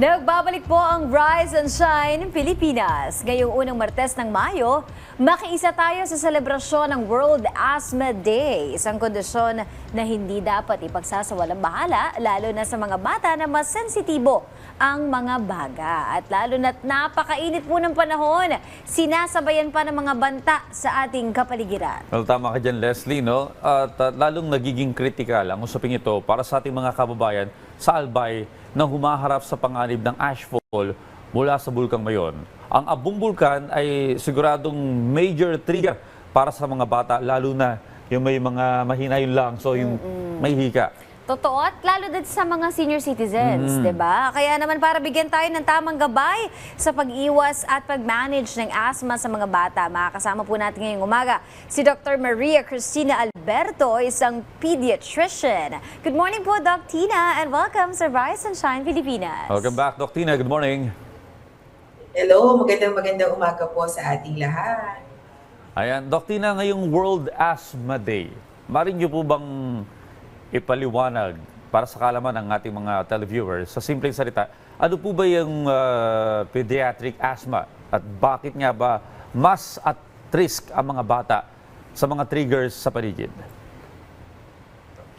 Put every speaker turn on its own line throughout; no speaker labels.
Nagbabalik po ang Rise and Shine Pilipinas. Ngayong unang Martes ng Mayo, makiisa tayo sa selebrasyon ng World Asthma Day. Isang kondisyon na hindi dapat ipagsasawalang bahala, lalo na sa mga bata na mas sensitibo ang mga baga. At lalo na't napakainit po ng panahon, sinasabayan pa ng mga banta sa ating kapaligiran.
Well, tama ka dyan, Leslie, no? At lalong nagiging kritikal ang usaping ito para sa ating mga kababayan sa Albay na humaharap sa panganib ng ashfall mula sa Bulkang Mayon. Ang Abong Bulkan ay siguradong major trigger para sa mga bata, lalo na yung may mga mahina yung lungs o yung may hika.
Totoo, at lalo din sa mga senior citizens, 'di ba? Kaya naman para bigyan tayo ng tamang gabay sa pag-iwas at pag-manage ng asthma sa mga bata, makakasama po natin ngayong umaga si Dr. Maria Cristina Alberto, isang pediatrician. Good morning po, Doc Tina, and welcome sa Rise and Shine Pilipinas.
Welcome back, Doc Tina. Good morning.
Hello, magandang umaga po sa ating lahat.
Ayan, Doc Tina, ngayong World Asthma Day, marin niyo po bang ipaliwanag para sa kalaman ng ating mga televiewers sa simpleng salita, ano po ba yung pediatric asthma at bakit nga ba mas at risk ang mga bata sa mga triggers sa paligid?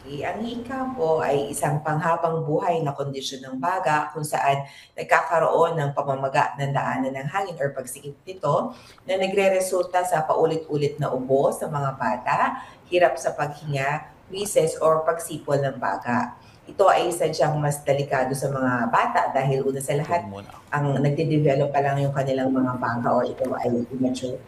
Okay, ang hika po ay isang panghabang buhay na kondisyon ng baga kung saan nagkakaroon ng pamamaga ng daanan ng hangin or pagsikip nito na nagre-resulta sa paulit-ulit na ubo sa mga bata, hirap sa paghinga, wheezes or pagsipol ng baga. Ito ay sadyang mas delikado sa mga bata dahil una sa lahat, ang nagde-develop pa lang yung kanilang mga baga o ito ay immature.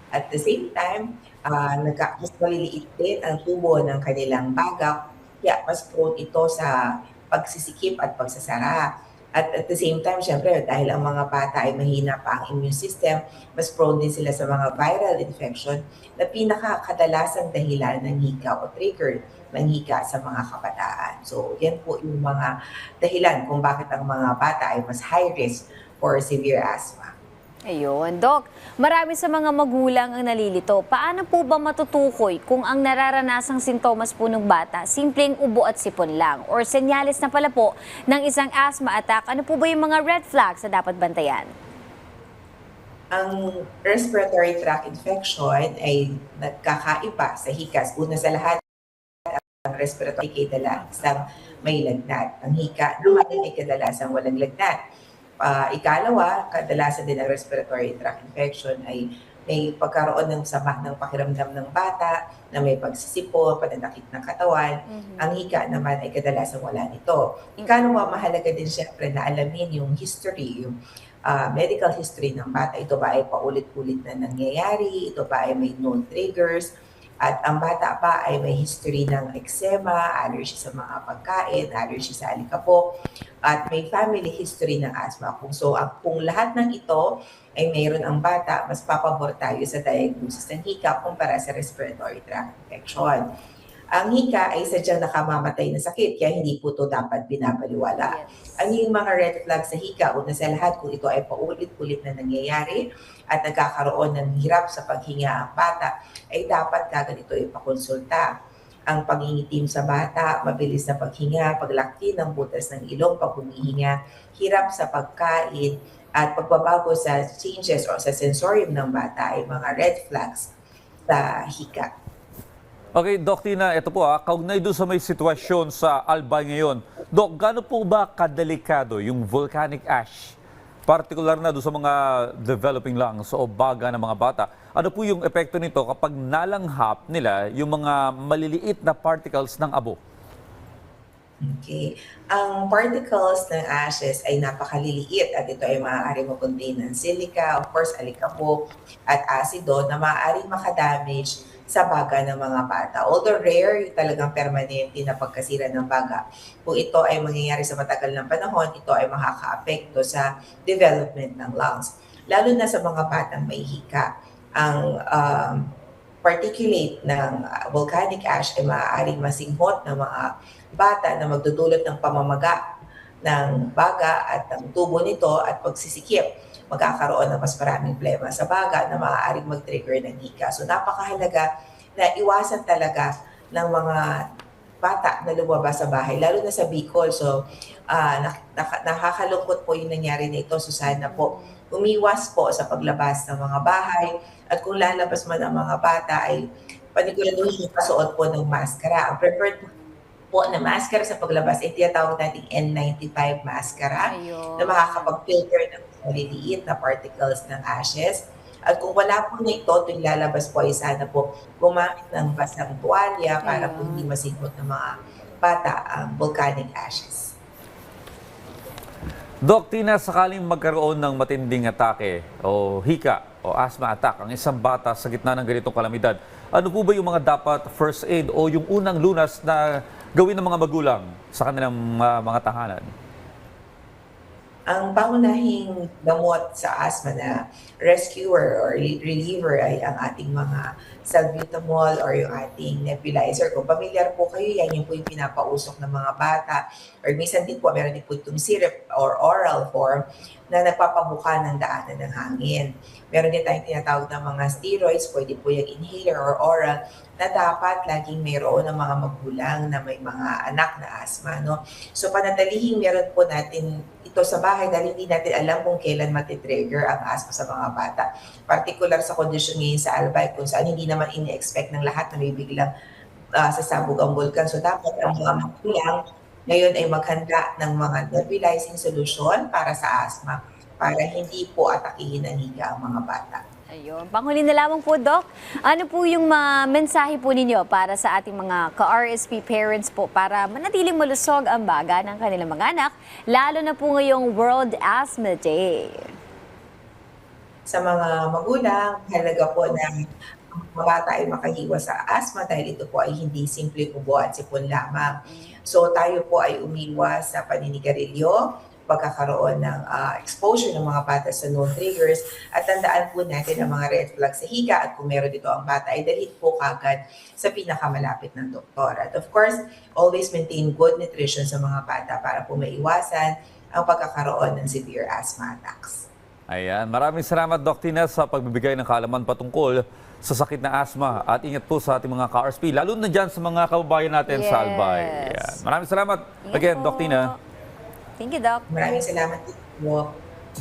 At the same time, mas maliliit din ang tubo ng kanilang baga, kaya mas prone ito sa pagsisikip at pagsasara. At the same time, syempre, dahil ang mga bata ay mahina pa ang immune system, mas prone din sila sa mga viral infection na pinakakadalasang dahilan ng hika o trigger ng hika sa mga kabataan. So, yan po yung mga dahilan kung bakit ang mga bata ay mas high risk for severe asthma.
Ayun, Doc, marami sa mga magulang ang nalilito. Paano po ba matutukoy kung ang nararanasang sintomas po ng bata, simpleng ubo at sipon lang, or senyales na pala po ng isang asthma attack? Ano po ba yung mga red flags na dapat bantayan?
Ang respiratory tract infection ay nagkakaiba sa hikas. Una sa lahat, ang respiratory ay kadalasang may lagnat. Ang hika naman ay kadalasang walang lagnat. Ikalawa, kadalasan din ang respiratory tract infection ay may pagkaroon ng sama ng pakiramdam ng bata, na may pagsisipo, pananakit ng katawan. Ang hika naman ay kadalasan wala nito. Ikalawa, mahalaga din syempre na alamin yung history, yung medical history ng bata. Ito ba ay paulit-ulit na nangyayari? Ito ba ay may known triggers? At ang bata pa ay may history ng eczema, allergy sa mga pagkain, allergy sa alikabok, at may family history ng asthma. Kung lahat ng ito ay mayroon ang bata, mas papabor tayo sa diagnosis ng hika kumpara sa respiratory tract infection. Ang hika ay sadyang nakamamatay na sakit, kaya hindi po ito dapat binabaliwala. Ano yung mga red flags sa hika? Una sa lahat, kung ito ay paulit-ulit na nangyayari at nagkakaroon ng hirap sa paghinga ang bata, ay dapat kagad ito ipakonsulta. Ang pangingitim sa bata, mabilis na paghinga, paglaki ng butas ng ilong pag humihinga, hirap sa pagkain, at pagbabago sa changes o sa sensorium ng bata ay mga red flags sa hika.
Okay, Doc Tina, ito po kaugnay doon sa may sitwasyon sa Albay ngayon. Doc, gaano po ba kadelikado yung volcanic ash? Partikular na doon sa mga developing lungs o baga ng mga bata. Ano po yung epekto nito kapag nalanghap nila yung mga maliliit na particles ng abo?
Okay. Ang particles ng ashes ay napakaliliit at ito ay maaari mag-contain ng silica, of course, alikabok at asido na maaaring makadamage sa baga ng mga bata. Although rare, yung talagang permanente na pagkasira ng baga. Kung ito ay mangyayari sa matagal ng panahon, ito ay makaka-apekto sa development ng lungs. Lalo na sa mga batang may hika. Ang particulate ng volcanic ash ay maaaring masinghot ng mga bata na magdudulot ng pamamaga ng baga at ng tubo nito at pagsisikip. Magkakaroon ng mas maraming problema sa baga na maaaring mag-trigger ng hika. So napakahalaga na iwasan talaga ng mga bata na lumabas sa bahay, lalo na sa Bicol. So, nakakalungkot po yung nangyari nito. So, sana po umiwas po sa paglabas ng mga bahay. At kung lalabas man ang mga bata ay paniguraduhin yung pasuot po ng maskara. Ang preferred po na maskara sa paglabas ay tinatawag nating N95 maskara
Ayun.
na makakapag-filter ng maliliit na particles ng ashes. At kung wala po na ito, tuwing lalabas po ay sana po gumamit ng basang tuwalya para po hindi masingot ng mga bata ang volcanic ashes.
Doc, Tina, sakaling magkaroon ng matinding atake o hika o asthma attack ang isang bata sa gitna ng ganitong kalamidad, ano po ba yung mga dapat first aid o yung unang lunas na gawin ng mga magulang sa kanilang mga tahanan?
Ang pangunahing gamot sa asthma na rescuer or reliever ay ang ating mga salbutamol or yung ating nebulizer. Kung familiar po kayo, yan yung po yung pinapausok ng mga bata. Or minsan din po, meron din po itong syrup or oral form na nagpapabuka ng daanan ng hangin. Meron din tayong tinatawag ng mga steroids, pwede po yung inhaler or oral, na dapat laging mayroon ng mga magulang na may mga anak na asthma. No? So panatalihin meron po natin ito sa bahay dahil hindi natin alam kung kailan matitrigger ang asthma sa mga bata. Particular sa kondisyon ngayon sa Albay kung saan hindi naman ini-expect ng lahat na may biglang sasabog ang bulkan. So dapat ang mga magulang ngayon ay maghanda ng mga nebulizing solution para sa asthma para hindi po atakihin ng higa ang mga bata.
Ayun. Panghuli na lamang po, Doc. Ano po yung mensahe po ninyo para sa ating mga ka-RSP parents po para manatiling malusog ang baga ng kanilang mga anak, lalo na po ngayong World Asthma Day?
Sa mga magulang, halaga po na ang mga bata ay makahiwas sa asthma dahil ito po ay hindi simple ubo at sipon lamang. So tayo po ay umiwas sa paninigarilyo, pagkakaroon ng exposure ng mga bata sa known triggers at tandaan po natin ang mga red flags sa higa at kung meron dito ang bata ay dalhin po kagad sa pinakamalapit ng doktor. At of course, always maintain good nutrition sa mga bata para po maiwasan ang pagkakaroon ng severe asthma attacks.
Ayan, maraming salamat, Doc Tina, sa pagbibigay ng kaalaman patungkol sa sakit na asthma at ingat po sa ating mga ka-RSP, lalo na dyan sa mga kababayan natin sa Albay. Ayan. Maraming salamat again, Doc Tina.
Thank you, Doc.
Maraming salamat po.